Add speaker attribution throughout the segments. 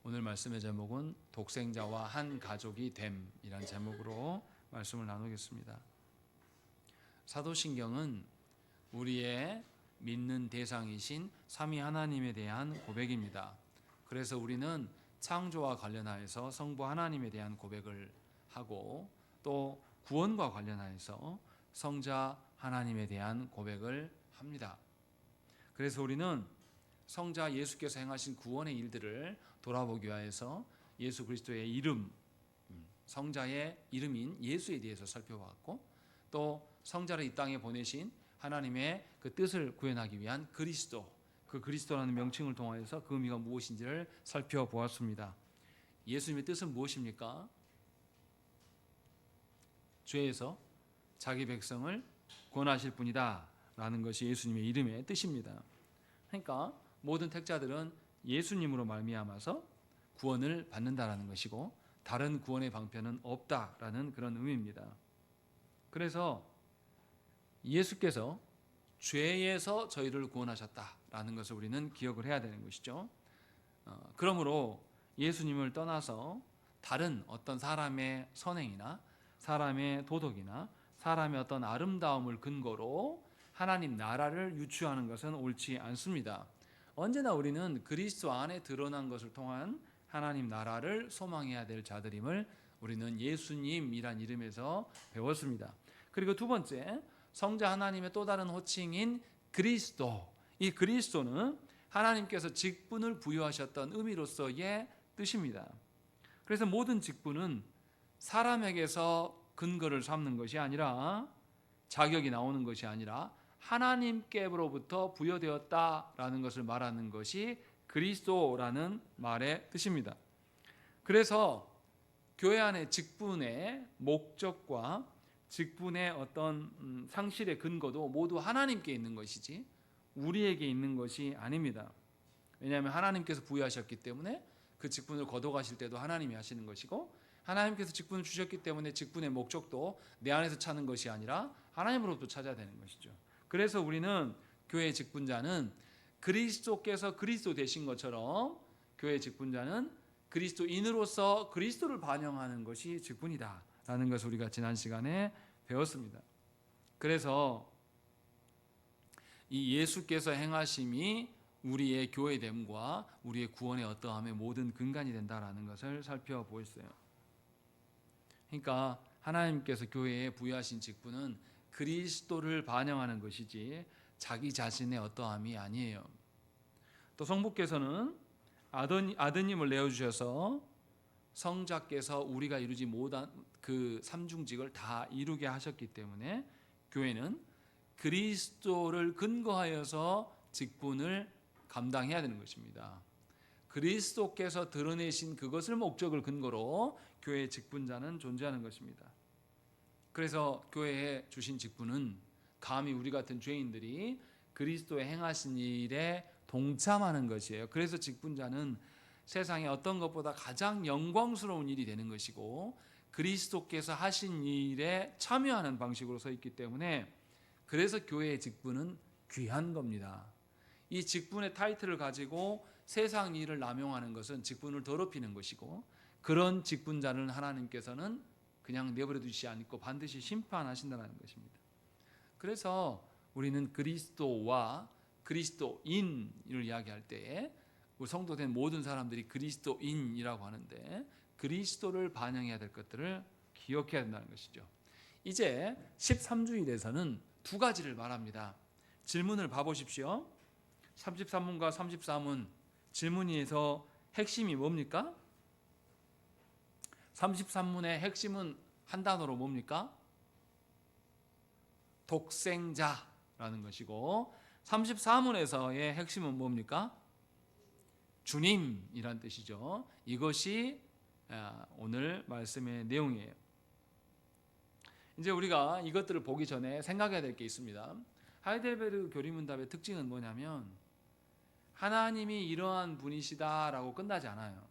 Speaker 1: 오늘 말씀의 제목은 독생자와 한 가족이 됨이란 제목으로 말씀을 나누겠습니다. 사도신경은 우리의 믿는 대상이신 삼위 하나님에 대한 고백입니다. 그래서 우리는 창조와 관련하여서 성부 하나님에 대한 고백을 하고 또 구원과 관련하여서 성자 하나님에 대한 고백을 합니다. 그래서 우리는 성자 예수께서 행하신 구원의 일들을 돌아보기 위해서 예수 그리스도의 이름, 성자의 이름인 예수에 대해서 살펴봤고 또 성자를 이 땅에 보내신 하나님의 그 뜻을 구현하기 위한 그리스도, 그 그리스도라는 명칭을 통하여서 그 의미가 무엇인지를 살펴보았습니다. 예수님의 뜻은 무엇입니까? 죄에서 자기 백성을 구원하실 분이다 라는 것이 예수님의 이름의 뜻입니다. 그러니까 모든 택자들은 예수님으로 말미암아서 구원을 받는다라는 것이고 다른 구원의 방편은 없다라는 그런 의미입니다. 그래서 예수께서 죄에서 저희를 구원하셨다라는 것을 우리는 기억을 해야 되는 것이죠. 그러므로 예수님을 떠나서 다른 어떤 사람의 선행이나 사람의 도덕이나 사람의 어떤 아름다움을 근거로 하나님 나라를 유추하는 것은 옳지 않습니다. 언제나 우리는 그리스도 안에 드러난 것을 통한 하나님 나라를 소망해야 될 자들임을 우리는 예수님이란 이름에서 배웠습니다. 그리고 두 번째, 성자 하나님의 또 다른 호칭인 그리스도. 이 그리스도는 하나님께서 직분을 부여하셨던 의미로서의 뜻입니다. 그래서 모든 직분은 사람에게서 근거를 삼는 것이 아니라 자격이 나오는 것이 아니라 하나님께로부터 부여되었다라는 것을 말하는 것이 그리스도라는 말의 뜻입니다. 그래서 교회 안의 직분의 목적과 직분의 어떤 상실의 근거도 모두 하나님께 있는 것이지 우리에게 있는 것이 아닙니다. 왜냐하면 하나님께서 부여하셨기 때문에 그 직분을 거둬가실 때도 하나님이 하시는 것이고 하나님께서 직분을 주셨기 때문에 직분의 목적도 내 안에서 찾는 것이 아니라 하나님으로부터 찾아야 되는 것이죠. 그래서 우리는 교회의 직분자는 그리스도께서 그리스도 되신 것처럼 교회의 직분자는 그리스도인으로서 그리스도를 반영하는 것이 직분이다 라는 것을 우리가 지난 시간에 배웠습니다. 그래서 이 예수께서 행하심이 우리의 교회됨과 우리의 구원의 어떠함의 모든 근간이 된다라는 것을 살펴보았어요. 그러니까 하나님께서 교회에 부여하신 직분은 그리스도를 반영하는 것이지 자기 자신의 어떠함이 아니에요. 또 성부께서는 아드님을 내어주셔서 성자께서 우리가 이루지 못한 그 삼중직을 다 이루게 하셨기 때문에 교회는 그리스도를 근거하여서 직분을 감당해야 되는 것입니다. 그리스도께서 드러내신 그것을 목적을 근거로 교회의 직분자는 존재하는 것입니다. 그래서 교회에 주신 직분은 감히 우리 같은 죄인들이 그리스도의 행하신 일에 동참하는 것이에요. 그래서 직분자는 세상에 어떤 것보다 가장 영광스러운 일이 되는 것이고 그리스도께서 하신 일에 참여하는 방식으로 서 있기 때문에 그래서 교회의 직분은 귀한 겁니다. 이 직분의 타이틀을 가지고 세상 일을 남용하는 것은 직분을 더럽히는 것이고 그런 직분자는 하나님께서는 그냥 내버려 두시지 않고 반드시 심판하신다는 것입니다. 그래서 우리는 그리스도와 그리스도인을 이야기할 때에 우리 성도된 모든 사람들이 그리스도인이라고 하는데 그리스도를 반영해야 될 것들을 기억해야 된다는 것이죠. 이제 13주일에서는 두 가지를 말합니다. 질문을 봐보십시오. 33문과 34문 질문에서 핵심이 뭡니까? 33문의 핵심은 한 단어로 뭡니까? 독생자라는 것이고 34문에서의 핵심은 뭡니까? 주님이란 뜻이죠. 이것이 오늘 말씀의 내용이에요. 이제 우리가 이것들을 보기 전에 생각해야 될 게 있습니다. 하이델베르그 교리문답의 특징은 뭐냐면 하나님이 이러한 분이시다라고 끝나지 않아요.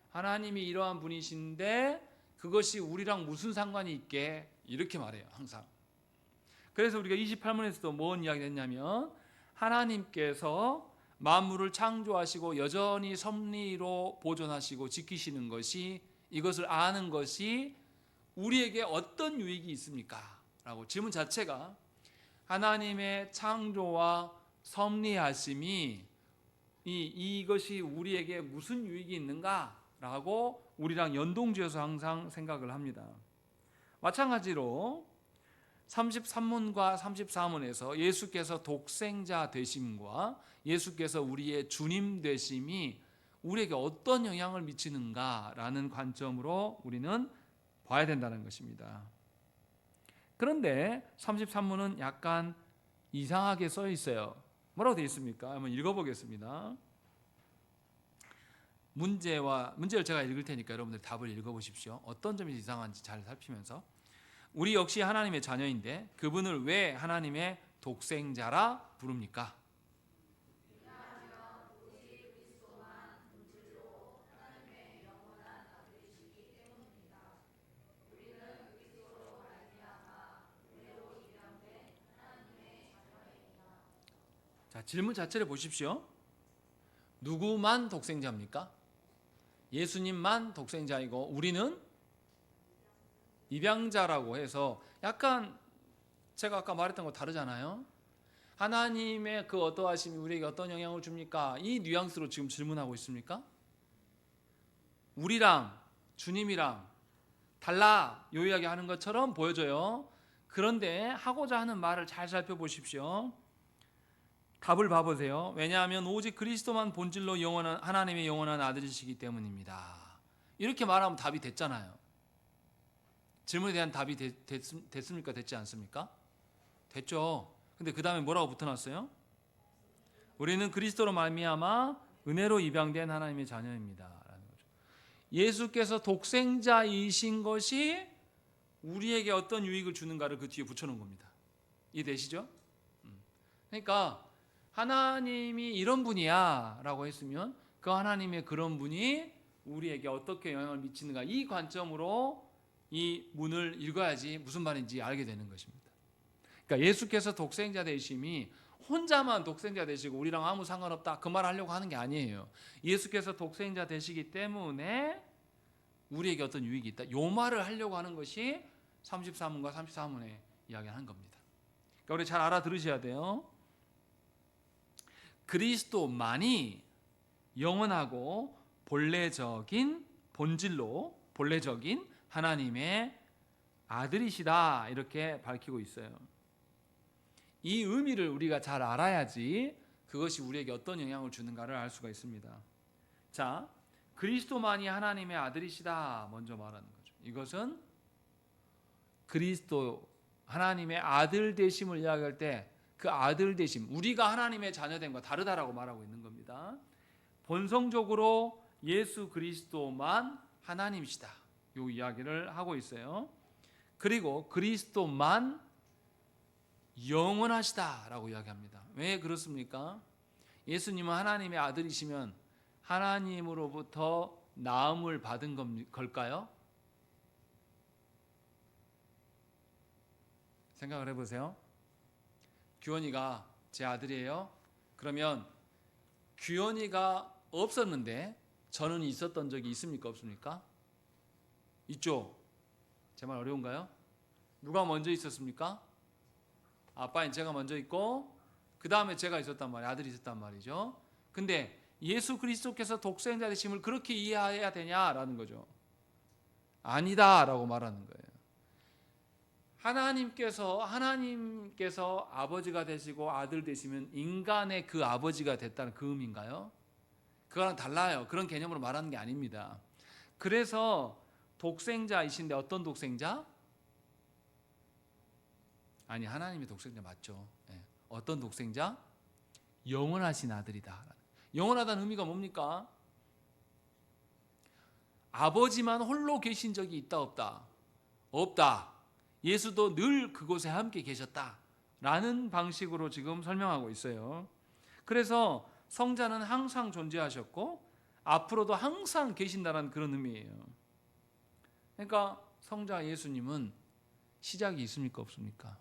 Speaker 1: 하나님이 이러한 분이신데 그것이 우리랑 무슨 상관이 있게 이렇게 말해요. 항상. 그래서 우리가 28문에서도 뭔 이야기를 했냐면 하나님께서 만물을 창조하시고 여전히 섭리로 보존하시고 지키시는 것이, 이것을 아는 것이 우리에게 어떤 유익이 있습니까? 라고 질문 자체가 하나님의 창조와 섭리하심이 이것이 우리에게 무슨 유익이 있는가? 라고 우리랑 연동지어서 항상 생각을 합니다. 마찬가지로 33문과 34문에서 예수께서 독생자 되심과 예수께서 우리의 주님 되심이 우리에게 어떤 영향을 미치는가라는 관점으로 우리는 봐야 된다는 것입니다. 그런데 33문은 약간 이상하게 써 있어요. 뭐라고 되어 있습니까? 한번 읽어보겠습니다. 문제를 제가 읽을 테니까 여러분들 답을 읽어보십시오. 어떤 점이 이상한지 잘 살피면서. 우리 역시 하나님의 자녀인데 그분을 왜 하나님의 독생자라 부릅니까? 자, 질문 자체를 보십시오. 누구만 독생자입니까? 예수님만 독생자이고 우리는 입양자라고 해서 약간 제가 아까 말했던 거 다르잖아요. 하나님의 그 어떠하심이 우리에게 어떤 영향을 줍니까? 이 뉘앙스로 지금 질문하고 있습니까? 우리랑 주님이랑 달라 요 이야기 하는 것처럼 보여져요. 그런데 하고자 하는 말을 잘 살펴보십시오. 답을 봐보세요. 왜냐하면 오직 그리스도만 본질로 영원한 하나님의 영원한 아들이시기 때문입니다. 이렇게 말하면 답이 됐잖아요. 질문에 대한 답이 됐습니까? 됐지 않습니까? 됐죠. 근데 그 다음에 뭐라고 붙어놨어요? 우리는 그리스도로 말미암아 은혜로 입양된 하나님의 자녀입니다. 라는 거죠. 예수께서 독생자이신 것이 우리에게 어떤 유익을 주는가를 그 뒤에 붙여놓은 겁니다. 이해되시죠? 그러니까 하나님이 이런 분이야 라고 했으면 그 하나님의 그런 분이 우리에게 어떻게 영향을 미치는가, 이 관점으로 이 문을 읽어야지 무슨 말인지 알게 되는 것입니다. 그러니까 예수께서 독생자 되심이 혼자만 독생자 되시고 우리랑 아무 상관없다 그 말 하려고 하는 게 아니에요. 예수께서 독생자 되시기 때문에 우리에게 어떤 유익이 있다, 요 말을 하려고 하는 것이 33문과 34문에 이야기하는 겁니다. 그러니까 우리 잘 알아들으셔야 돼요. 그리스도만이 영원하고 본질적인 하나님의 아들이시다 이렇게 밝히고 있어요. 이 의미를 우리가 잘 알아야지 그것이 우리에게 어떤 영향을 주는가를 알 수가 있습니다. 자, 그리스도만이 하나님의 아들이시다 먼저 말하는 거죠. 이것은 그리스도 하나님의 아들 되심을 이야기할 때 그 아들 되심, 우리가 하나님의 자녀됨과 다르다라고 말하고 있는 겁니다. 본성적으로 예수 그리스도만 하나님이시다, 이 이야기를 하고 있어요. 그리고 그리스도만 영원하시다라고 이야기합니다. 왜 그렇습니까? 예수님은 하나님의 아들이시면 하나님으로부터 나음을 받은 걸까요? 생각을 해보세요. 규현이가 제 아들이에요. 그러면 규현이가 없었는데 저는 있었던 적이 있습니까? 없습니까? 있죠. 제 말 어려운가요? 누가 먼저 있었습니까? 아빠인 제가 먼저 있고 그 다음에 제가 있었단 말이에요. 아들이 있었단 말이죠. 근데 예수 그리스도께서 독생자 되심을 그렇게 이해해야 되냐라는 거죠. 아니다라고 말하는 거예요. 하나님께서 아버지가 되시고 아들 되시면 인간의 그 아버지가 됐다는 그 의미인가요? 그거랑 달라요. 그런 개념으로 말하는 게 아닙니다. 그래서 독생자이신데 어떤 독생자? 아니, 하나님의 독생자 맞죠. 네. 어떤 독생자? 영원하신 아들이다. 영원하다는 의미가 뭡니까? 아버지만 홀로 계신 적이 있다 없다? 없다. 예수도 늘 그곳에 함께 계셨다라는 방식으로 지금 설명하고 있어요. 그래서 성자는 항상 존재하셨고 앞으로도 항상 계신다는 그런 의미예요. 그러니까 성자 예수님은 시작이 있습니까? 없습니까?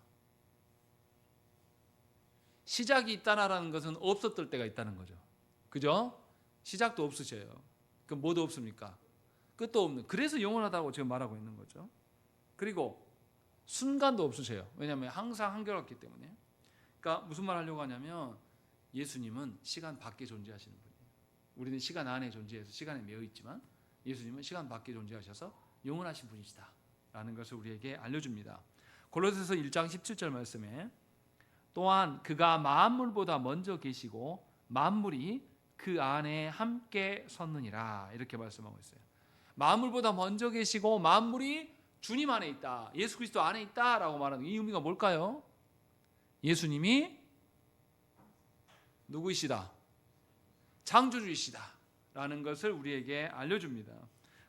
Speaker 1: 시작이 있다라는 것은 없었을 때가 있다는 거죠. 그죠? 시작도 없으셔요. 그럼 뭐도 없습니까? 끝도 없는. 그래서 영원하다고 지금 말하고 있는 거죠. 그리고 순간도 없으세요. 왜냐하면 항상 한결같기 때문에. 그러니까 무슨 말 하려고 하냐면 예수님은 시간 밖에 존재하시는 분이에요. 우리는 시간 안에 존재해서 시간에 매여 있지만 예수님은 시간 밖에 존재하셔서 영원하신 분이시다 라는 것을 우리에게 알려줍니다. 골로새서 1장 17절 말씀에 또한 그가 만물보다 먼저 계시고 만물이 그 안에 함께 섰느니라 이렇게 말씀하고 있어요. 만물보다 먼저 계시고 만물이 주님 안에 있다, 예수 그리스도 안에 있다라고 말하는 이 의미가 뭘까요? 예수님이 누구이시다? 창조주이시다 라는 것을 우리에게 알려줍니다.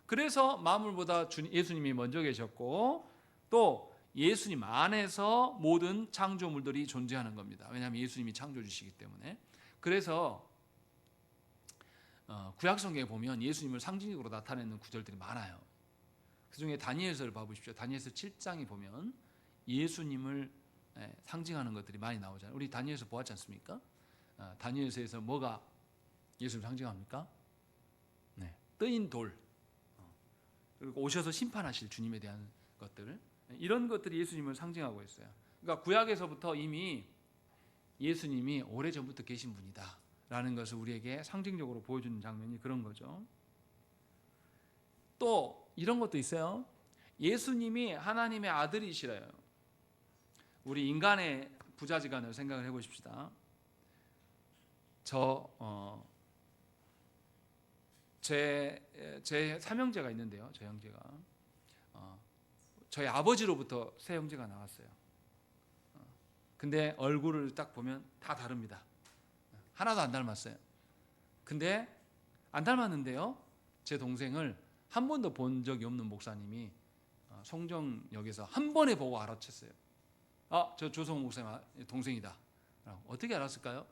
Speaker 1: 그래서 만물보다 예수님이 먼저 계셨고 또 예수님 안에서 모든 창조물들이 존재하는 겁니다. 왜냐하면 예수님이 창조주시기 때문에. 그래서 구약 성경에 보면 예수님을 상징적으로 나타내는 구절들이 많아요. 그중에 다니엘서를 봐보십시오. 다니엘서 7장에 보면 예수님을 상징하는 것들이 많이 나오잖아요. 우리 다니엘서 보았지 않습니까? 다니엘서에서 뭐가 예수를 상징합니까? 네, 뜨인 돌, 그리고 오셔서 심판하실 주님에 대한 것들, 이런 것들이 예수님을 상징하고 있어요. 그러니까 구약에서부터 이미 예수님이 오래전부터 계신 분이다 라는 것을 우리에게 상징적으로 보여주는 장면이 그런 거죠. 또 이런 것도 있어요. 예수님이 하나님의 아들이시래요. 우리 인간의 부자지간을 생각을 해보십시다. 제 삼형제가 있는데요. 저 형제가 저희 아버지로부터 세 형제가 나왔어요. 근데 얼굴을 딱 보면 다 다릅니다. 하나도 안 닮았어요. 근데 안 닮았는데요, 제 동생을 한 번도 본 적이 없는 목사님이 송정역에서 한 번에 보고 알아챘어요. 저 조성호 목사님 동생이다. 어떻게 알았을까요?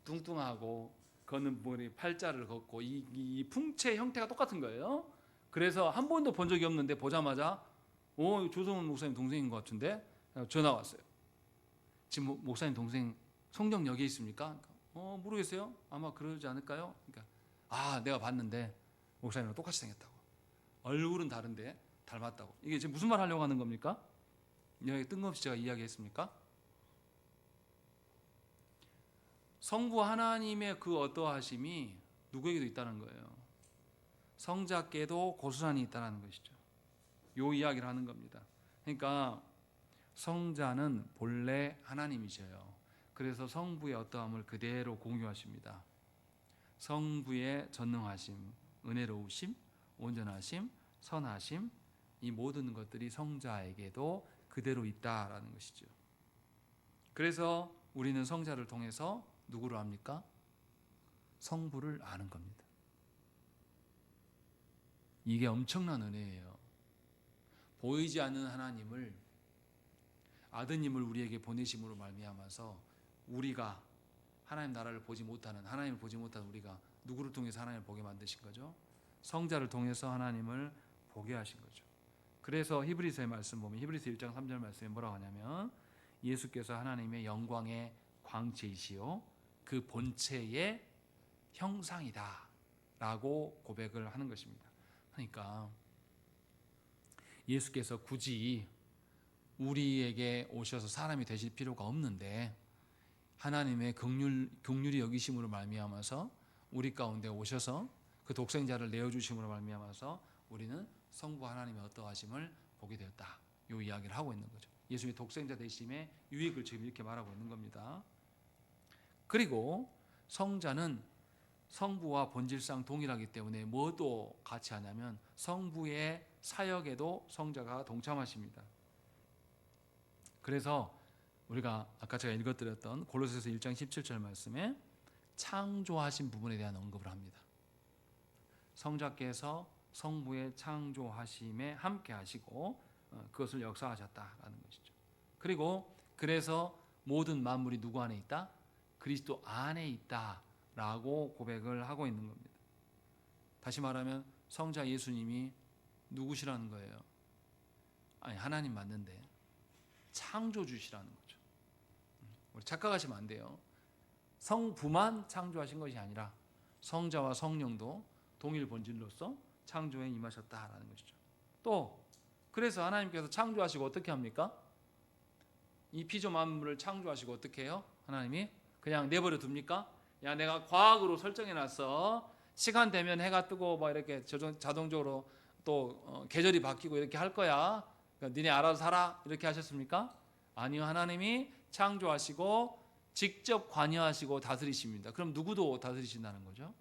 Speaker 1: 뚱뚱하고 걷는 머리 팔자를 걷고 이 풍채 형태가 똑같은 거예요. 그래서 한 번도 본 적이 없는데 보자마자 조성호 목사님 동생인 것 같은데 전화 왔어요. 지금 목사님 동생 송정역에 있습니까? 모르겠어요. 아마 그러지 않을까요? 그러니까 내가 봤는데 목사님이랑 똑같이 생겼다고. 얼굴은 다른데 닮았다고. 이게 지금 무슨 말 하려고 하는 겁니까? 여기 뜬금없이 제가 이야기했습니까? 성부 하나님의 그 어떠하심이 누구에게도 있다는 거예요. 성자께도 고스란히 있다는 것이죠. 요 이야기를 하는 겁니다. 그러니까 성자는 본래 하나님이셔요. 그래서 성부의 어떠함을 그대로 공유하십니다. 성부의 전능하심, 은혜로우심, 온전하심, 선하심, 이 모든 것들이 성자에게도 그대로 있다라는 것이죠. 그래서 우리는 성자를 통해서 누구를 압니까? 성부를 아는 겁니다. 이게 엄청난 은혜예요. 보이지 않는 하나님을, 아드님을 우리에게 보내심으로 말미암아서 우리가 하나님 나라를 보지 못하는, 하나님을 보지 못하는 우리가 누구를 통해서 하나님을 보게 만드신 거죠? 성자를 통해서 하나님을 보게 하신 거죠. 그래서 히브리서의 말씀 보면 히브리서 1장 3절 말씀에 뭐라고 하냐면 예수께서 하나님의 영광의 광채이시요 그 본체의 형상이다 라고 고백을 하는 것입니다. 그러니까 예수께서 굳이 우리에게 오셔서 사람이 되실 필요가 없는데 하나님의 긍휼히 여기심으로 말미암아서 우리 가운데 오셔서 그 독생자를 내어주심으로 말미암아서 우리는 성부 하나님의 어떠하심을 보게 되었다. 이 이야기를 하고 있는 거죠. 예수님의 독생자 되심의 유익을 지금 이렇게 말하고 있는 겁니다. 그리고 성자는 성부와 본질상 동일하기 때문에 뭐도 같이 하냐면 성부의 사역에도 성자가 동참하십니다. 그래서 우리가 아까 제가 읽어드렸던 골로새서 1장 17절 말씀에 창조하신 부분에 대한 언급을 합니다. 성자께서 성부의 창조하심에 함께 하시고 그것을 역사하셨다라는 것이죠. 그리고 그래서 모든 만물이 누구 안에 있다? 그리스도 안에 있다라고 고백을 하고 있는 겁니다. 다시 말하면 성자 예수님이 누구시라는 거예요? 아니, 하나님 맞는데 창조주시라는 거죠. 우리 착각하시면 안 돼요. 성부만 창조하신 것이 아니라 성자와 성령도 동일 본질로서 창조에 임하셨다라는 것이죠. 또 그래서 하나님께서 창조하시고 어떻게 합니까? 이 피조 만물을 창조하시고 어떻게 해요? 하나님이 그냥 내버려 둡니까? 야, 내가 과학으로 설정해 놨어. 시간 되면 해가 뜨고 막 이렇게 자동적으로 또 계절이 바뀌고 이렇게 할 거야. 그러니까 니네 알아서 살아. 이렇게 하셨습니까? 아니요. 하나님이 창조하시고 직접 관여하시고 다스리십니다. 그럼 누구도 다스리신다는 거죠?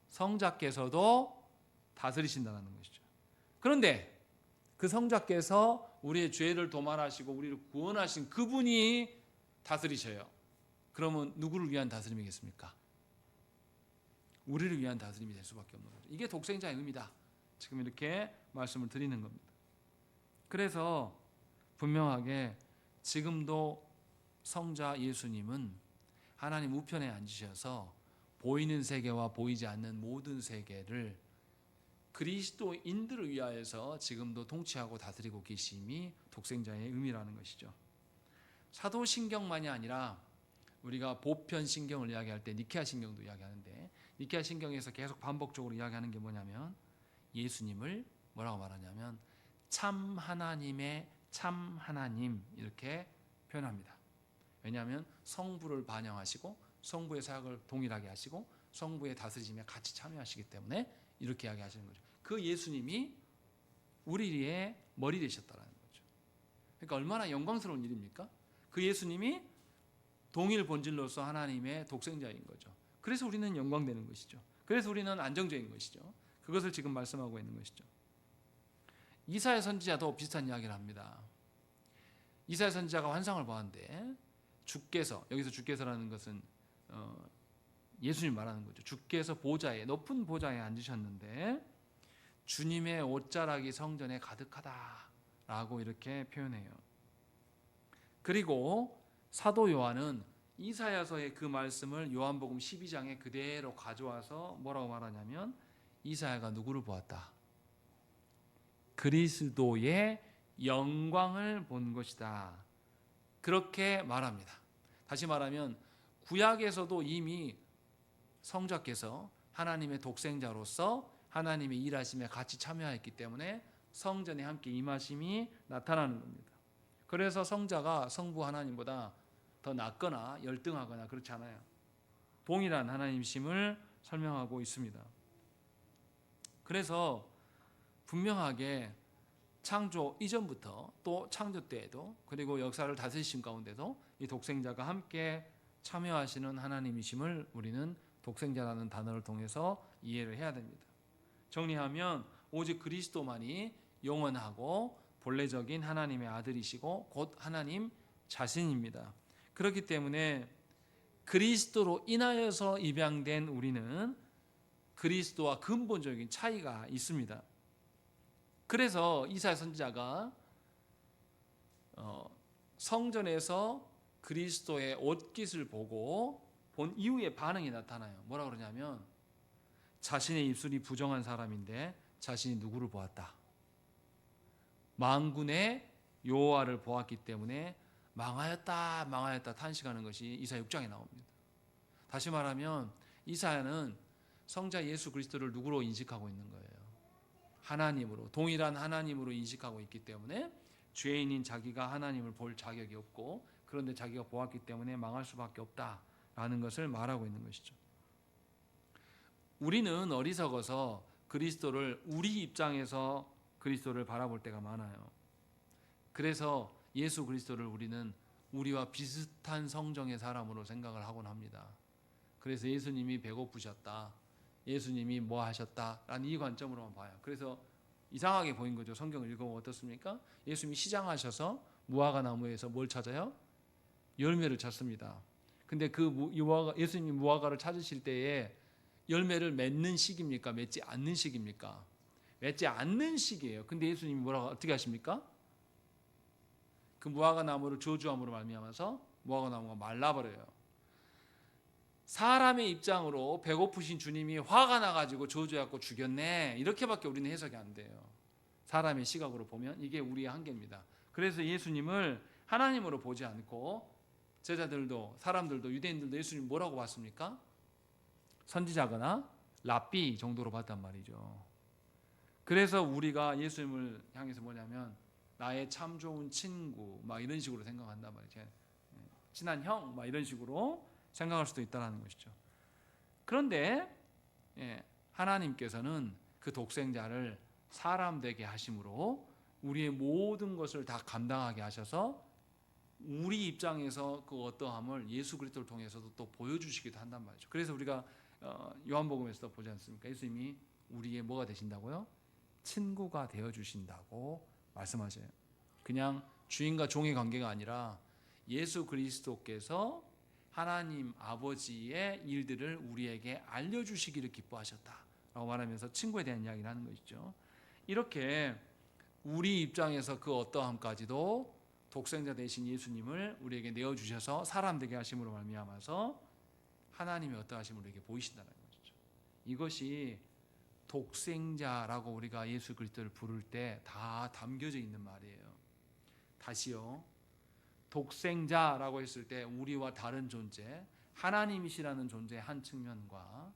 Speaker 1: 성자께서도 다스리신다는 것이죠. 그런데 그 성자께서 우리의 죄를 도말하시고 우리를 구원하신 그분이 다스리셔요. 그러면 누구를 위한 다스림이겠습니까? 우리를 위한 다스림이 될 수밖에 없는 거죠. 이게 독생자의 의미다. 지금 이렇게 말씀을 드리는 겁니다. 그래서 분명하게 지금도 성자 예수님은 하나님 우편에 앉으셔서 보이는 세계와 보이지 않는 모든 세계를 그리스도인들을 위하여서 지금도 통치하고 다스리고 계심이 독생자의 의미라는 것이죠. 사도신경만이 아니라 우리가 보편신경을 이야기할 때 니케아 신경도 이야기하는데 니케아 신경에서 계속 반복적으로 이야기하는 게 뭐냐면 예수님을 뭐라고 말하냐면 참 하나님의 참 하나님 이렇게 표현합니다. 왜냐하면 성부를 반영하시고 성부의 사역을 동일하게 하시고 성부의 다스리심에 같이 참여하시기 때문에 이렇게 이야기하시는 거죠. 그 예수님이 우리의 머리 되셨다는 거죠. 그러니까 얼마나 영광스러운 일입니까? 그 예수님이 동일 본질로서 하나님의 독생자인 거죠. 그래서 우리는 영광되는 것이죠. 그래서 우리는 안정적인 것이죠. 그것을 지금 말씀하고 있는 것이죠. 이사야 선지자도 비슷한 이야기를 합니다. 이사야 선지자가 환상을 보았는데 주께서, 여기서 주께서라는 것은 예수님 말하는 거죠. 주께서 보좌에, 높은 보좌에 앉으셨는데 주님의 옷자락이 성전에 가득하다라고 이렇게 표현해요. 그리고 사도 요한은 이사야서의 그 말씀을 요한복음 12장에 그대로 가져와서 뭐라고 말하냐면 이사야가 누구를 보았다? 그리스도의 영광을 본 것이다. 그렇게 말합니다. 다시 말하면 구약에서도 이미 성자께서 하나님의 독생자로서 하나님의 일하심에 같이 참여했기 때문에 성전에 함께 임하심이 나타나는 겁니다. 그래서 성자가 성부 하나님보다 더 낫거나 열등하거나 그렇지 않아요. 동일한 하나님심을 설명하고 있습니다. 그래서 분명하게 창조 이전부터 또 창조 때에도 그리고 역사를 다스리신 가운데도 이 독생자가 함께 참여하시는 하나님이심을 우리는 독생자라는 단어를 통해서 이해를 해야 됩니다. 정리하면 오직 그리스도만이 영원하고 본래적인 하나님의 아들이시고 곧 하나님 자신입니다. 그렇기 때문에 그리스도로 인하여서 입양된 우리는 그리스도와 근본적인 차이가 있습니다. 그래서 이사야 선지자가 성전에서 그리스도의 옷깃을 보고 본 이후에 반응이 나타나요. 뭐라고 그러냐면 자신의 입술이 부정한 사람인데 자신이 누구를 보았다? 만군의 여호와를 보았기 때문에 망하였다 망하였다 탄식하는 것이 이사야 6장에 나옵니다. 다시 말하면 이사야는 성자 예수 그리스도를 누구로 인식하고 있는 거예요? 하나님으로, 동일한 하나님으로 인식하고 있기 때문에 죄인인 자기가 하나님을 볼 자격이 없고 그런데 자기가 보았기 때문에 망할 수밖에 없다라는 것을 말하고 있는 것이죠. 우리는 어리석어서 그리스도를 우리 입장에서 그리스도를 바라볼 때가 많아요. 그래서 예수 그리스도를 우리는 우리와 비슷한 성정의 사람으로 생각을 하곤 합니다. 그래서 예수님이 배고프셨다, 예수님이 뭐 하셨다라는 이 관점으로만 봐요. 그래서 이상하게 보인 거죠. 성경을 읽어보면 어떻습니까? 예수님이 시장하셔서 무화과 나무에서 뭘 찾아요? 열매를 찾습니다. 근데 그 예수님이 무화과를 찾으실 때에 열매를 맺는 시기입니까? 맺지 않는 시기입니까? 맺지 않는 시기예요. 근데 예수님이 뭐라고 어떻게 하십니까? 그 무화과 나무를 저주함으로 말미암아서 무화과 나무가 말라버려요. 사람의 입장으로 배고프신 주님이 화가 나가지고 저주해갖고 죽였네, 이렇게밖에 우리는 해석이 안 돼요. 사람의 시각으로 보면 이게 우리의 한계입니다. 그래서 예수님을 하나님으로 보지 않고 제자들도 사람들도 유대인들도 예수님 뭐라고 봤습니까? 선지자거나 랍비 정도로 봤단 말이죠. 그래서 우리가 예수님을 향해서 뭐냐면 나의 참 좋은 친구 막 이런 식으로 생각한단 말이죠. 친한 형 막 이런 식으로 생각할 수도 있다는 것이죠. 그런데 하나님께서는 그 독생자를 사람 되게 하심으로 우리의 모든 것을 다 감당하게 하셔서 우리 입장에서 그 어떠함을 예수 그리스도를 통해서도 또 보여주시기도 한단 말이죠. 그래서 우리가 요한복음에서도 보지 않습니까? 예수님이 우리의 뭐가 되신다고요? 친구가 되어주신다고 말씀하셔요. 그냥 주인과 종의 관계가 아니라 예수 그리스도께서 하나님 아버지의 일들을 우리에게 알려주시기를 기뻐하셨다라고 말하면서 친구에 대한 이야기를 하는 것이죠. 이렇게 우리 입장에서 그 어떠함까지도 독생자 되신 예수님을 우리에게 내어주셔서 사람 되게 하심으로 말미암아서 하나님의 어떠하심을 우리에게 보이신다는 것이죠. 이것이 독생자라고 우리가 예수 그리스도를 부를 때 다 담겨져 있는 말이에요. 다시요. 독생자라고 했을 때 우리와 다른 존재, 하나님이시라는 존재의 한 측면과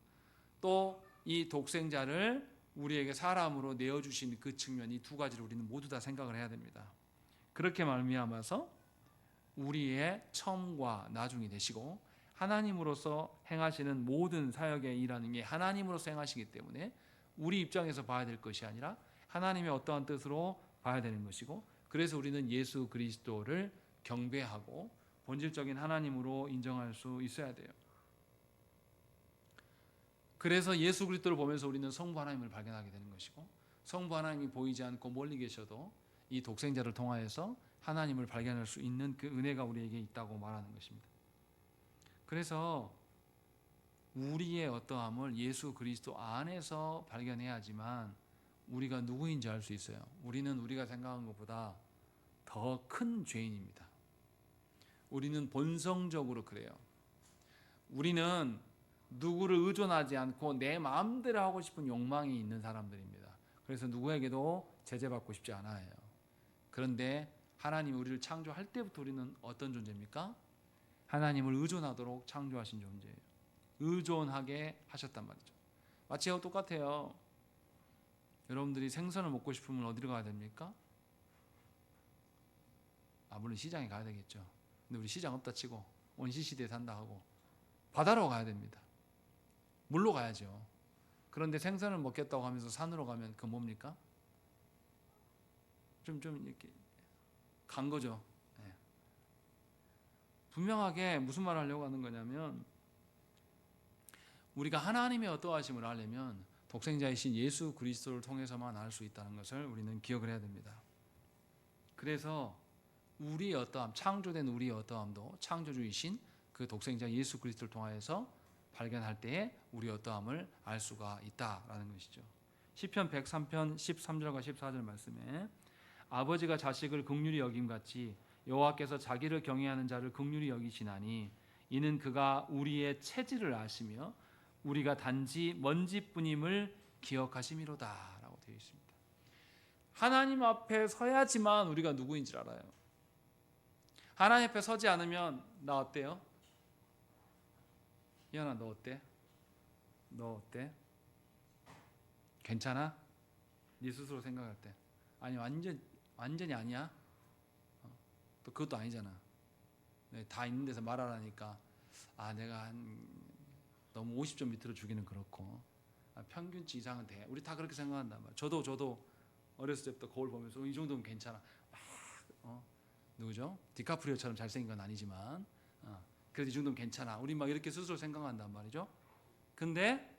Speaker 1: 또 이 독생자를 우리에게 사람으로 내어주신 그 측면, 이 두 가지를 우리는 모두 다 생각을 해야 됩니다. 그렇게 말미암아서 우리의 처음과 나중이 되시고 하나님으로서 행하시는 모든 사역의 일하는 게 하나님으로서 행하시기 때문에 우리 입장에서 봐야 될 것이 아니라 하나님의 어떠한 뜻으로 봐야 되는 것이고, 그래서 우리는 예수 그리스도를 경배하고 본질적인 하나님으로 인정할 수 있어야 돼요. 그래서 예수 그리스도를 보면서 우리는 성부 하나님을 발견하게 되는 것이고, 성부 하나님이 보이지 않고 멀리 계셔도 이 독생자를 통하여서 하나님을 발견할 수 있는 그 은혜가 우리에게 있다고 말하는 것입니다. 그래서 우리의 어떠함을 예수 그리스도 안에서 발견해야지만 우리가 누구인지 알 수 있어요. 우리는 우리가 생각한 것보다 더 큰 죄인입니다. 우리는 본성적으로 그래요. 우리는 누구를 의존하지 않고 내 마음대로 하고 싶은 욕망이 있는 사람들입니다. 그래서 누구에게도 제재받고 싶지 않아요. 그런데 하나님이 우리를 창조할 때부터 우리는 어떤 존재입니까? 하나님을 의존하도록 창조하신 존재예요. 의존하게 하셨단 말이죠. 마치 이거 똑같아요. 여러분들이 생선을 먹고 싶으면 어디로 가야 됩니까? 물론 시장에 가야 되겠죠. 근데 우리 시장 없다 치고 원시시대에 산다 하고 바다로 가야 됩니다. 물로 가야죠. 그런데 생선을 먹겠다고 하면서 산으로 가면 그건 뭡니까? 좀 이렇게 간 거죠. 네. 분명하게 무슨 말을 하려고 하는 거냐면, 우리가 하나님의 어떠하심을 알려면 독생자이신 예수 그리스도를 통해서만 알 수 있다는 것을 우리는 기억을 해야 됩니다. 그래서 우리의 어떠함, 창조된 우리의 어떠함도 창조주이신 그 독생자 예수 그리스도를 통하여서 발견할 때에 우리의 어떠함을 알 수가 있다라는 것이죠. 시편 103편 13절과 14절 말씀에 아버지가 자식을 긍휼히 여김같이 여호와께서 자기를 경외하는 자를 긍휼히 여기시나니 이는 그가 우리의 체질을 아시며 우리가 단지 먼지뿐임을 기억하심이로다 라고 되어 있습니다. 하나님 앞에 서야지만 우리가 누구인지 알아요. 하나님 앞에 서지 않으면 나 어때요? 이현아 너 어때? 너 어때? 괜찮아? 네 스스로 생각할 때. 아니 완전히 아니야? 또 그것도 아니잖아. 다 있는 데서 말하라니까 내가 너무 50점 밑으로 주기는 그렇고 평균치 이상은 돼. 우리 다 그렇게 생각한단 말이야. 저도 어렸을 때부터 거울 보면서 이 정도면 괜찮아. 누구죠? 디카프리오처럼 잘생긴 건 아니지만 그래도 이 정도면 괜찮아. 우리 막 이렇게 스스로 생각한단 말이죠. 근데